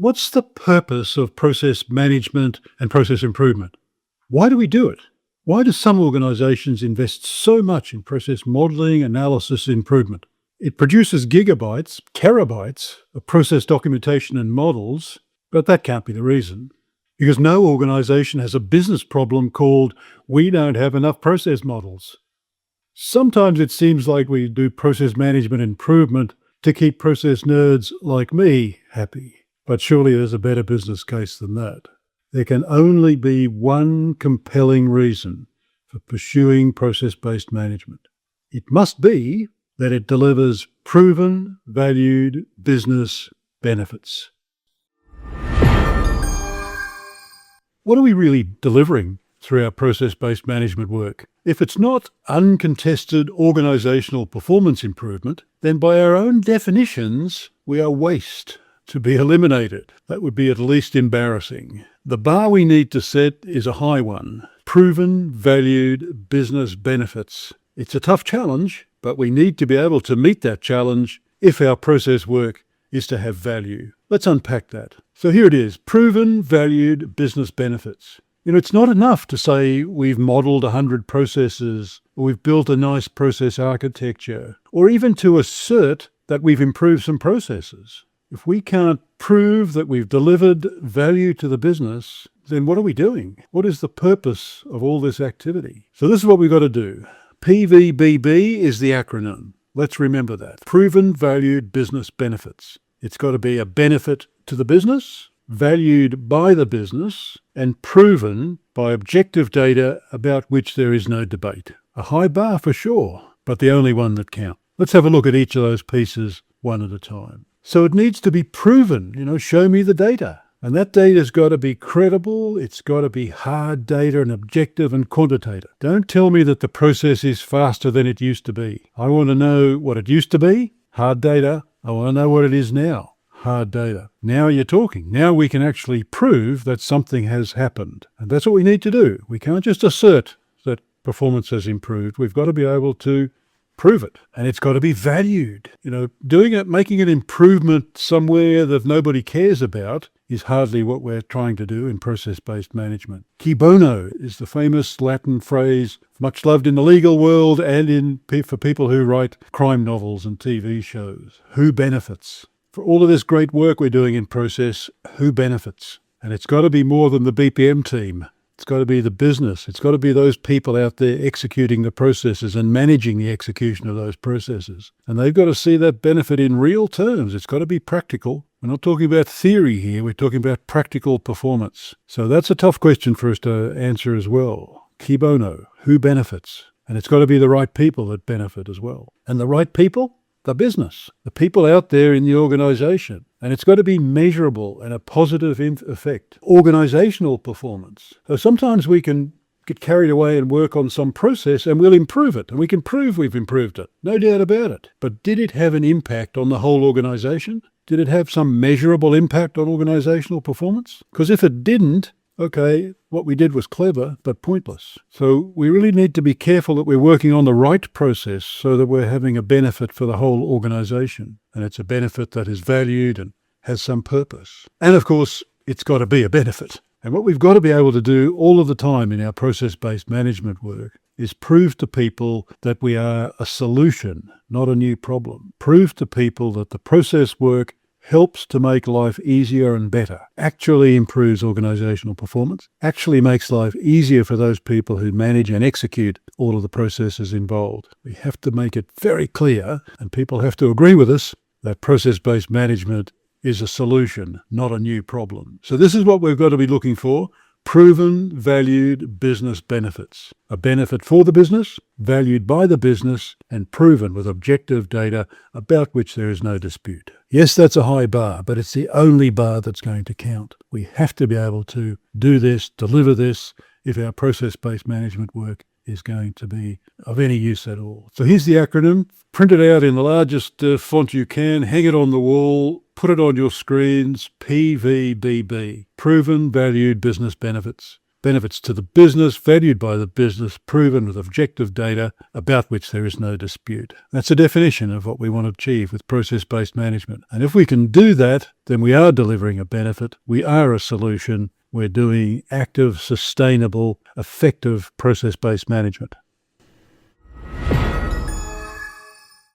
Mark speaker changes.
Speaker 1: What's the purpose of process management and process improvement? Why do we do it? Why do some organizations invest so much in process modeling, analysis, improvement? It produces gigabytes, terabytes of process documentation and models, but that can't be the reason. Because no organization has a business problem called, we don't have enough process models. Sometimes it seems like we do process management improvement to keep process nerds like me happy. But surely there's a better business case than that. There can only be one compelling reason for pursuing process-based management. It must be that it delivers proven, valued business benefits. What are we really delivering through our process-based management work? If it's not uncontested organizational performance improvement, then by our own definitions, we are waste to be eliminated. That would be at least embarrassing. The bar we need to set is a high one. Proven, valued business benefits. It's a tough challenge, but we need to be able to meet that challenge if our process work is to have value. Let's unpack that. So here it is, proven, valued business benefits. It's not enough to say we've modeled 100 processes, or we've built a nice process architecture, or even to assert that we've improved some processes. If we can't prove that we've delivered value to the business, then what are we doing? What is the purpose of all this activity? So this is what we've got to do. PVBB is the acronym. Let's remember that. Proven valued business benefits. It's got to be a benefit to the business, valued by the business, and proven by objective data about which there is no debate. A high bar for sure, but the only one that counts. Let's have a look at each of those pieces one at a time. So it needs to be proven, show me the data. And that data's got to be credible, it's got to be hard data and objective and quantitative. Don't tell me that the process is faster than it used to be. I want to know what it used to be, hard data. I want to know what it is now, hard data. Now you're talking. Now we can actually prove that something has happened. And that's what we need to do. We can't just assert that performance has improved. We've got to be able to prove it. And it's got to be valued. Doing it, making an improvement somewhere that nobody cares about is hardly what we're trying to do in process-based management. Cui bono is the famous Latin phrase much loved in the legal world and for people who write crime novels and TV shows. Who benefits? For all of this great work we're doing in process, who benefits? And it's got to be more than the BPM team. It's got to be the business. It's got to be those people out there executing the processes and managing the execution of those processes. And they've got to see that benefit in real terms. It's got to be practical. We're not talking about theory here. We're talking about practical performance. So that's a tough question for us to answer as well. Cui bono, who benefits? And it's got to be the right people that benefit as well. And the right people? The business, the people out there in the organization. And it's got to be measurable and a positive effect. Organizational performance. So sometimes we can get carried away and work on some process and we'll improve it. And we can prove we've improved it. No doubt about it. But did it have an impact on the whole organization? Did it have some measurable impact on organizational performance? Because if it didn't, okay, what we did was clever, but pointless. So we really need to be careful that we're working on the right process so that we're having a benefit for the whole organization. And it's a benefit that is valued and has some purpose. And of course, it's got to be a benefit. And what we've got to be able to do all of the time in our process-based management work is prove to people that we are a solution, not a new problem. Prove to people that the process work helps to make life easier and better, actually improves organizational performance, actually makes life easier for those people who manage and execute all of the processes involved. We have to make it very clear, and people have to agree with us, that process-based management is a solution, not a new problem. So this is what we've got to be looking for. Proven, valued business benefits. A benefit for the business, valued by the business, and proven with objective data about which there is no dispute. Yes, that's a high bar, but it's the only bar that's going to count. We have to be able to do this, deliver this, if our process-based management work is going to be of any use at all. So here's the acronym. Print it out in the largest font you can, hang it on the wall, put it on your screens, PVBB, Proven Valued Business Benefits. benefits to the business, valued by the business, proven with objective data about which there is no dispute. That's a definition of what we want to achieve with process-based management. And if we can do that, then we are delivering a benefit, we are a solution, we're doing active, sustainable, effective process-based management.